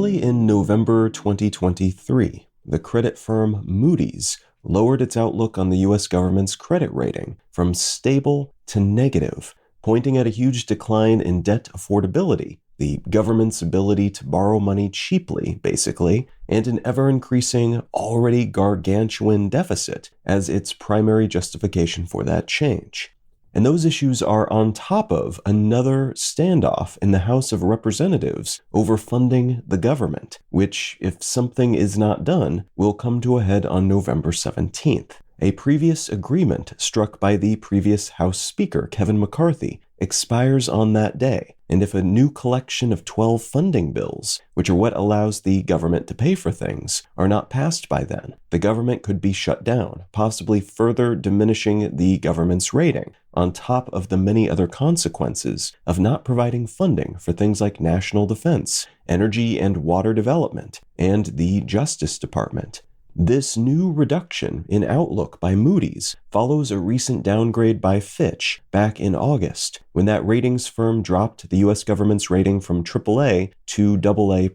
Early in November 2023, the credit firm Moody's lowered its outlook on the U.S. government's credit rating from stable to negative, pointing at a huge decline in debt affordability, the government's ability to borrow money cheaply, basically, and an ever-increasing, already gargantuan deficit as its primary justification for that change. And those issues are on top of another standoff in the House of Representatives over funding the government, which, if something is not done, will come to a head on November 17th. A previous agreement struck by the previous House Speaker, Kevin McCarthy, expires on that day, and if a new collection of 12 funding bills, which are what allows the government to pay for things, are not passed by then, the government could be shut down, possibly further diminishing the government's rating, on top of the many other consequences of not providing funding for things like national defense, energy and water development, and the Justice Department. This new reduction in outlook by Moody's follows a recent downgrade by Fitch back in August, when that ratings firm dropped the U.S. government's rating from AAA to AA+,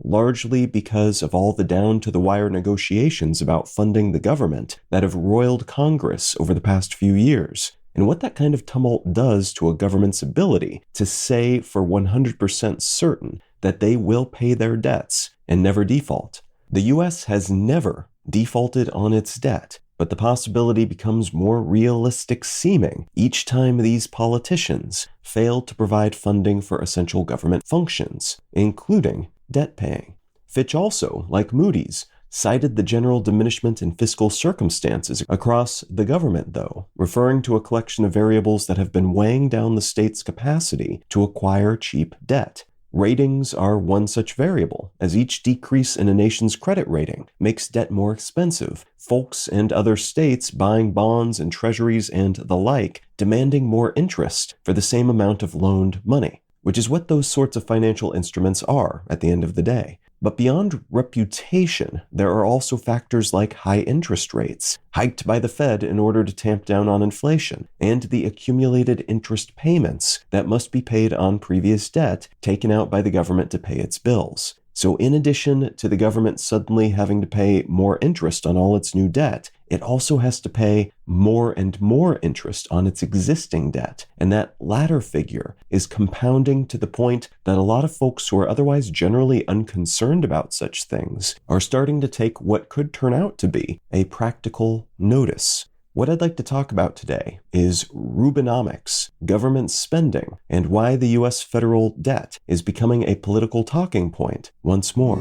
largely because of all the down-to-the-wire negotiations about funding the government that have roiled Congress over the past few years, and what that kind of tumult does to a government's ability to say for 100% certain that they will pay their debts and never default. The U.S. has never defaulted on its debt, but the possibility becomes more realistic seeming each time these politicians fail to provide funding for essential government functions, including debt paying. Fitch also, like Moody's, cited the general diminishment in fiscal circumstances across the government, though, referring to a collection of variables that have been weighing down the state's capacity to acquire cheap debt. Ratings are one such variable, as each decrease in a nation's credit rating makes debt more expensive, folks and other states buying bonds and treasuries and the like, demanding more interest for the same amount of loaned money, which is what those sorts of financial instruments are at the end of the day. But beyond reputation, there are also factors like high interest rates, hiked by the Fed in order to tamp down on inflation, and the accumulated interest payments that must be paid on previous debt taken out by the government to pay its bills. So in addition to the government suddenly having to pay more interest on all its new debt, it also has to pay more and more interest on its existing debt. And that latter figure is compounding to the point that a lot of folks who are otherwise generally unconcerned about such things are starting to take what could turn out to be a practical notice. What I'd like to talk about today is Rubinomics, government spending, and why the U.S. federal debt is becoming a political talking point once more.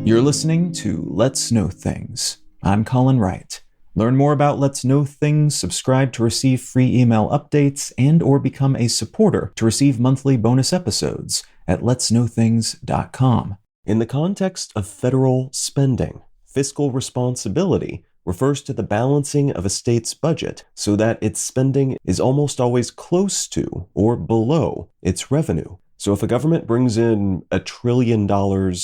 You're listening to Let's Know Things. I'm Colin Wright. Learn more about Let's Know Things, subscribe to receive free email updates, and or become a supporter to receive monthly bonus episodes at letsknowthings.com. In the context of federal spending, fiscal responsibility refers to the balancing of a state's budget so that its spending is almost always close to or below its revenue. So if a government brings in $1 trillion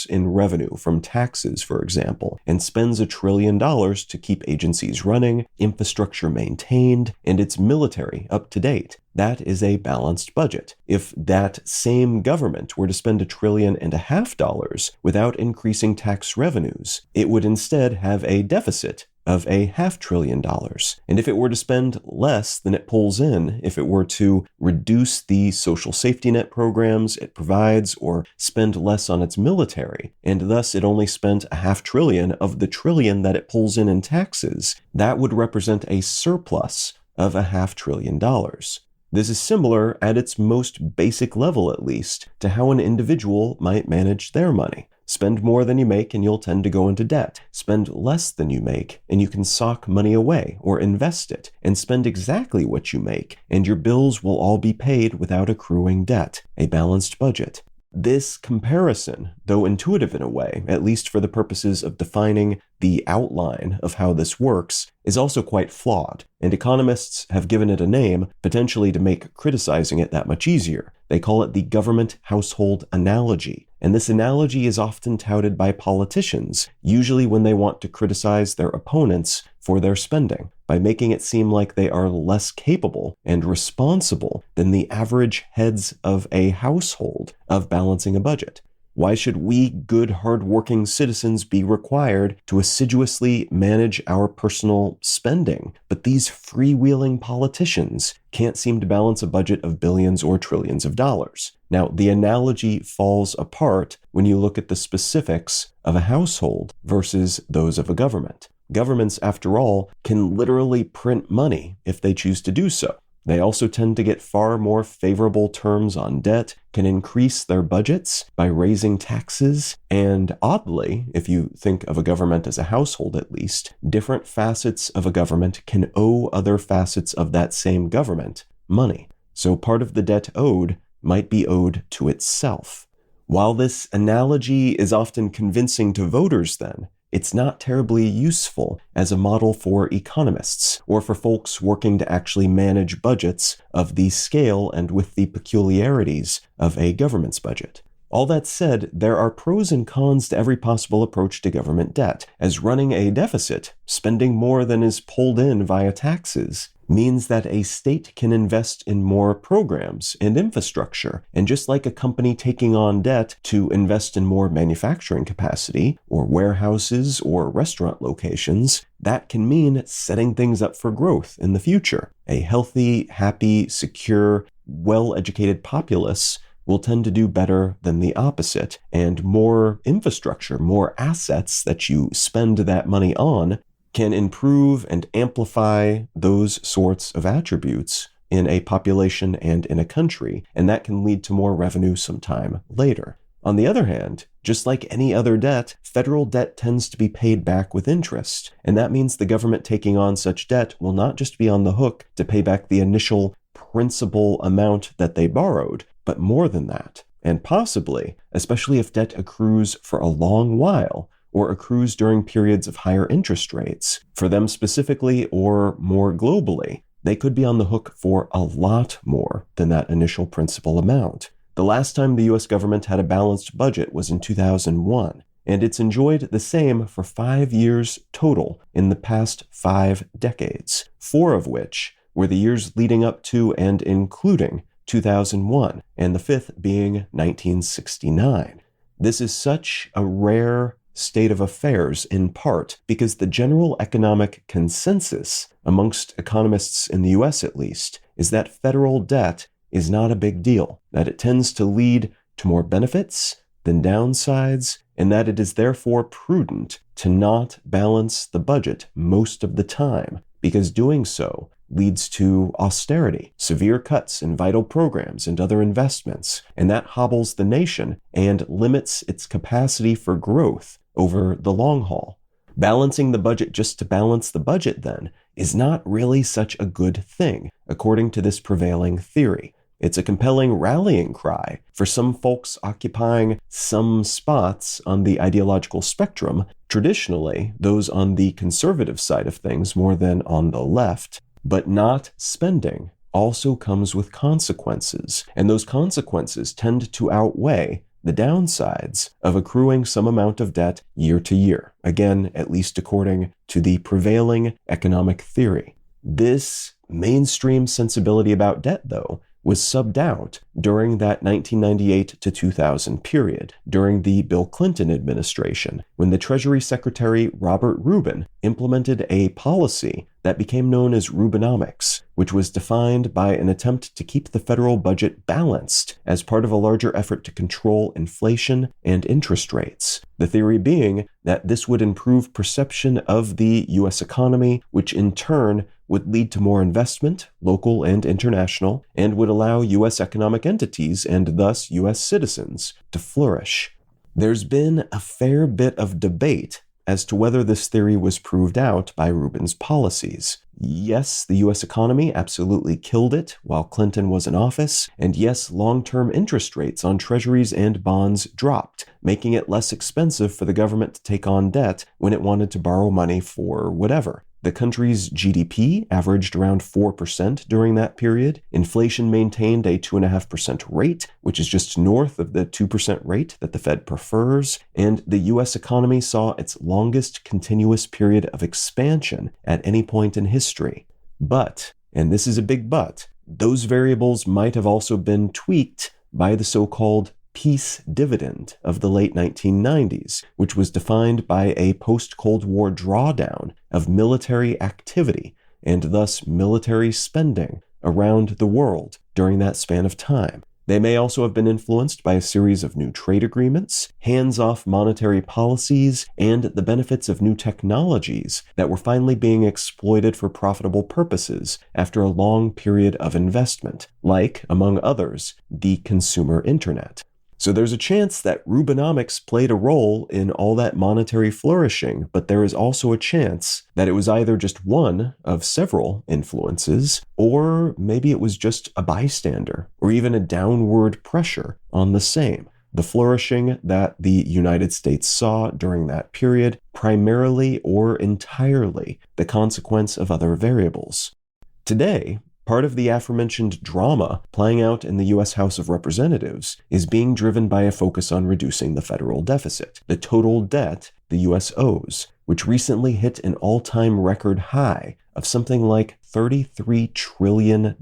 in revenue from taxes, for example, and spends $1 trillion to keep agencies running, infrastructure maintained, and its military up to date, that is a balanced budget. If that same government were to spend $1.5 trillion without increasing tax revenues, it would instead have a deficit of $500 billion. And if it were to spend less than it pulls in, if it were to reduce the social safety net programs it provides or spend less on its military, and thus it only spent $500 billion of the trillion that it pulls in taxes, that would represent a surplus of $500 billion. This is similar, at its most basic level at least, to how an individual might manage their money. Spend more than you make and you'll tend to go into debt. Spend less than you make and you can sock money away or invest it. And spend exactly what you make and your bills will all be paid without accruing debt. A balanced budget. This comparison, though intuitive in a way, at least for the purposes of defining the outline of how this works, is also quite flawed, and economists have given it a name, potentially to make criticizing it that much easier. They call it the government-household analogy, and this analogy is often touted by politicians, usually when they want to criticize their opponents for their spending by making it seem like they are less capable and responsible than the average heads of a household of balancing a budget. Why should we good, hardworking citizens be required to assiduously manage our personal spending? But these freewheeling politicians can't seem to balance a budget of billions or trillions of dollars. Now, the analogy falls apart when you look at the specifics of a household versus those of a government. Governments, after all, can literally print money if they choose to do so. They also tend to get far more favorable terms on debt, can increase their budgets by raising taxes, and oddly, if you think of a government as a household at least, different facets of a government can owe other facets of that same government money. So part of the debt owed might be owed to itself. While this analogy is often convincing to voters then, it's not terribly useful as a model for economists or for folks working to actually manage budgets of the scale and with the peculiarities of a government's budget. All that said, there are pros and cons to every possible approach to government debt, as running a deficit, spending more than is pulled in via taxes, means that a state can invest in more programs and infrastructure. And just like a company taking on debt to invest in more manufacturing capacity, or warehouses or restaurant locations, that can mean setting things up for growth in the future. A healthy, happy, secure, well-educated populace will tend to do better than the opposite, and more infrastructure, more assets that you spend that money on can improve and amplify those sorts of attributes in a population and in a country, and that can lead to more revenue sometime later. On the other hand, just like any other debt, federal debt tends to be paid back with interest, and that means the government taking on such debt will not just be on the hook to pay back the initial principal amount that they borrowed, but more than that, and possibly, especially if debt accrues for a long while, or accrues during periods of higher interest rates, for them specifically or more globally, they could be on the hook for a lot more than that initial principal amount. The last time the US government had a balanced budget was in 2001, and it's enjoyed the same for 5 years total in the past 5 decades, 4 of which were the years leading up to and including 2001, and the 5th being 1969. This is such a rare state of affairs in part because the general economic consensus amongst economists in the US at least is that federal debt is not a big deal, that it tends to lead to more benefits than downsides, and that it is therefore prudent to not balance the budget most of the time, because doing so leads to austerity, severe cuts in vital programs and other investments, and that hobbles the nation and limits its capacity for growth over the long haul. Balancing the budget just to balance the budget, then, is not really such a good thing, according to this prevailing theory. It's a compelling rallying cry for some folks occupying some spots on the ideological spectrum, traditionally those on the conservative side of things more than on the left. But not spending also comes with consequences, and those consequences tend to outweigh the downsides of accruing some amount of debt year to year, again, at least according to the prevailing economic theory. This mainstream sensibility about debt, though, was subbed out during that 1998 to 2000 period, during the Bill Clinton administration, when the Treasury Secretary Robert Rubin implemented a policy that became known as Rubinomics, which was defined by an attempt to keep the federal budget balanced as part of a larger effort to control inflation and interest rates. The theory being that this would improve perception of the U.S. economy, which in turn would lead to more investment, local and international, and would allow U.S. economic entities, and thus U.S. citizens, to flourish. There's been a fair bit of debate as to whether this theory was proved out by Rubin's policies. Yes, the U.S. economy absolutely killed it while Clinton was in office, and yes, long-term interest rates on treasuries and bonds dropped, making it less expensive for the government to take on debt when it wanted to borrow money for whatever. The country's GDP averaged around 4% during that period. Inflation maintained a 2.5% rate, which is just north of the 2% rate that the Fed prefers. And the US economy saw its longest continuous period of expansion at any point in history. But, and this is a big but, those variables might have also been tweaked by the so-called peace dividend of the late 1990s, which was defined by a post-Cold War drawdown of military activity and thus military spending around the world during that span of time. They may also have been influenced by a series of new trade agreements, hands-off monetary policies, and the benefits of new technologies that were finally being exploited for profitable purposes after a long period of investment, like, among others, the consumer internet. So there's a chance that Rubinomics played a role in all that monetary flourishing, but there is also a chance that it was either just one of several influences, or maybe it was just a bystander, or even a downward pressure on the same. The flourishing that the United States saw during that period, primarily or entirely the consequence of other variables. Today, part of the aforementioned drama playing out in the U.S. House of Representatives is being driven by a focus on reducing the federal deficit, the total debt the U.S. owes, which recently hit an all-time record high of something like $33 trillion,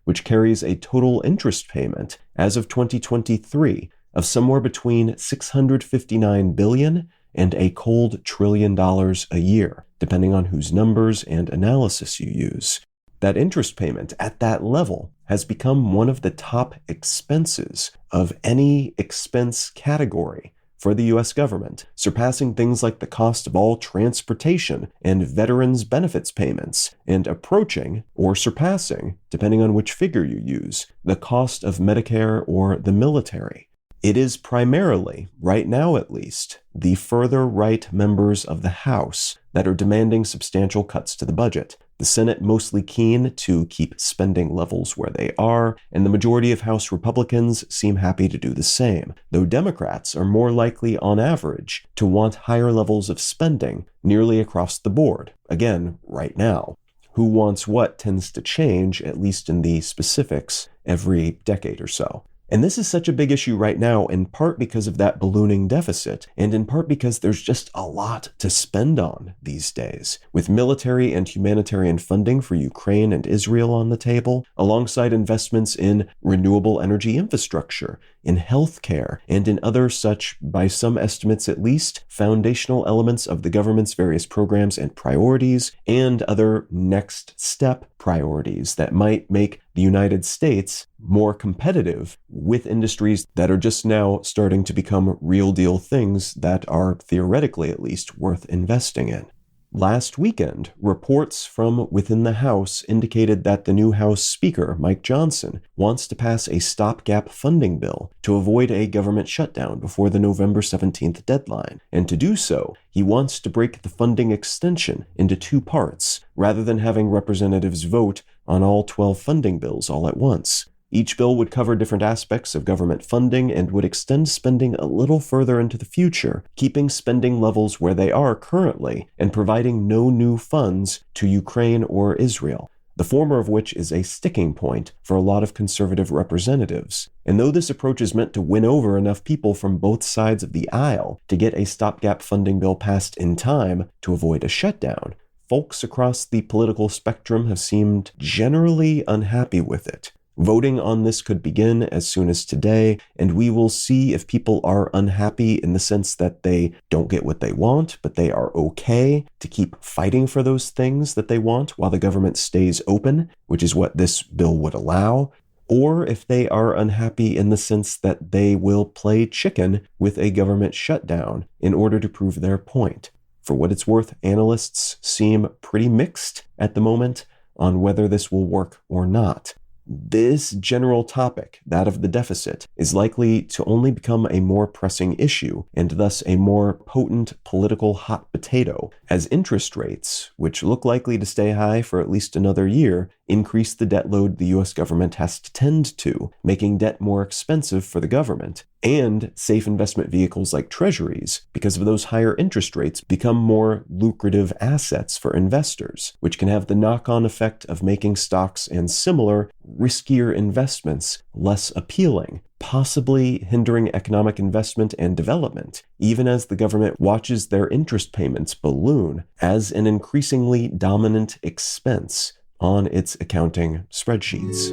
which carries a total interest payment as of 2023 of somewhere between $659 billion and a cold $1 trillion a year, depending on whose numbers and analysis you use. That interest payment at that level has become one of the top expenses of any expense category for the U.S. government, surpassing things like the cost of all transportation and veterans' benefits payments, and approaching or surpassing, depending on which figure you use, the cost of Medicare or the military. It is primarily, right now at least, the further right members of the House that are demanding substantial cuts to the budget. The Senate mostly keen to keep spending levels where they are, and the majority of House Republicans seem happy to do the same, though Democrats are more likely, on average, to want higher levels of spending nearly across the board. Again, right now. Who wants what tends to change, at least in the specifics, every decade or so. And this is such a big issue right now, in part because of that ballooning deficit, and in part because there's just a lot to spend on these days. With military and humanitarian funding for Ukraine and Israel on the table, alongside investments in renewable energy infrastructure, in healthcare, and in other such, by some estimates at least, foundational elements of the government's various programs and priorities, and other next step priorities that might make the United States more competitive with industries that are just now starting to become real deal things that are theoretically at least worth investing in. Last weekend, reports from within the House indicated that the new House Speaker, Mike Johnson, wants to pass a stopgap funding bill to avoid a government shutdown before the November 17th deadline. And to do so, he wants to break the funding extension into two parts, rather than having representatives vote on all 12 funding bills all at once. Each bill would cover different aspects of government funding and would extend spending a little further into the future, keeping spending levels where they are currently and providing no new funds to Ukraine or Israel, the former of which is a sticking point for a lot of conservative representatives. And though this approach is meant to win over enough people from both sides of the aisle to get a stopgap funding bill passed in time to avoid a shutdown, folks across the political spectrum have seemed generally unhappy with it. Voting on this could begin as soon as today, and we will see if people are unhappy in the sense that they don't get what they want, but they are okay to keep fighting for those things that they want while the government stays open, which is what this bill would allow, or if they are unhappy in the sense that they will play chicken with a government shutdown in order to prove their point. For what it's worth, analysts seem pretty mixed at the moment on whether this will work or not. This general topic, that of the deficit, is likely to only become a more pressing issue and thus a more potent political hot potato as interest rates, which look likely to stay high for at least another year, increase the debt load the US government has to tend to, making debt more expensive for the government. And safe investment vehicles like treasuries, because of those higher interest rates, become more lucrative assets for investors, which can have the knock-on effect of making stocks and similar riskier investments less appealing, possibly hindering economic investment and development, even as the government watches their interest payments balloon as an increasingly dominant expense on its accounting spreadsheets.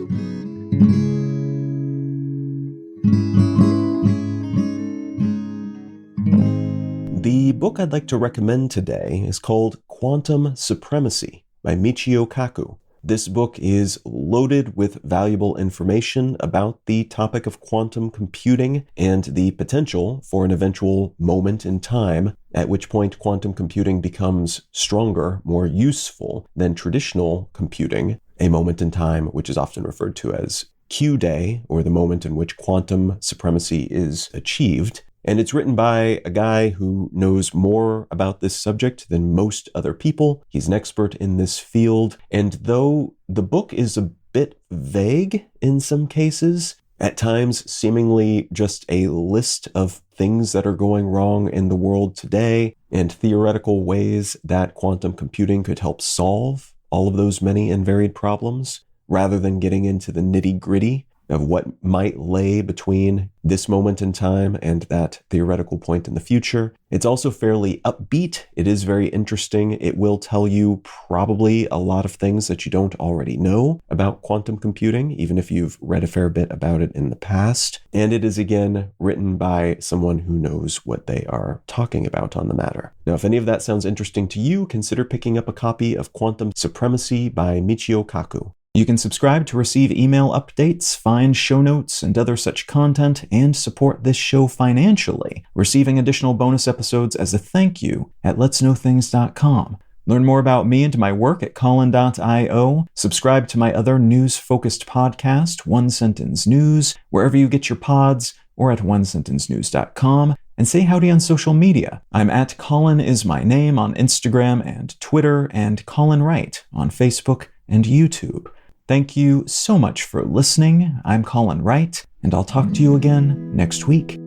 The book I'd like to recommend today is called Quantum Supremacy by Michio Kaku. This book is loaded with valuable information about the topic of quantum computing and the potential for an eventual moment in time at which point quantum computing becomes stronger, more useful than traditional computing, a moment in time which is often referred to as Q-Day, or the moment in which quantum supremacy is achieved. And it's written by a guy who knows more about this subject than most other people. He's an expert in this field. And though the book is a bit vague in some cases, at times seemingly just a list of things that are going wrong in the world today and theoretical ways that quantum computing could help solve all of those many and varied problems, rather than getting into the nitty-gritty of what might lay between this moment in time and that theoretical point in the future. It's also fairly upbeat. It is very interesting. It will tell you probably a lot of things that you don't already know about quantum computing, even if you've read a fair bit about it in the past. And it is, again, written by someone who knows what they are talking about on the matter. Now, if any of that sounds interesting to you, consider picking up a copy of Quantum Supremacy by Michio Kaku. You can subscribe to receive email updates, find show notes, and other such content, and support this show financially, receiving additional bonus episodes as a thank you at letsknowthings.com. Learn more about me and my work at Colin.io. Subscribe to my other news-focused podcast, One Sentence News, wherever you get your pods, or at onesentencenews.com. And say howdy on social media. I'm at Colin is my name on Instagram and Twitter, and Colin Wright on Facebook and YouTube. Thank you so much for listening. I'm Colin Wright, and I'll talk to you again next week.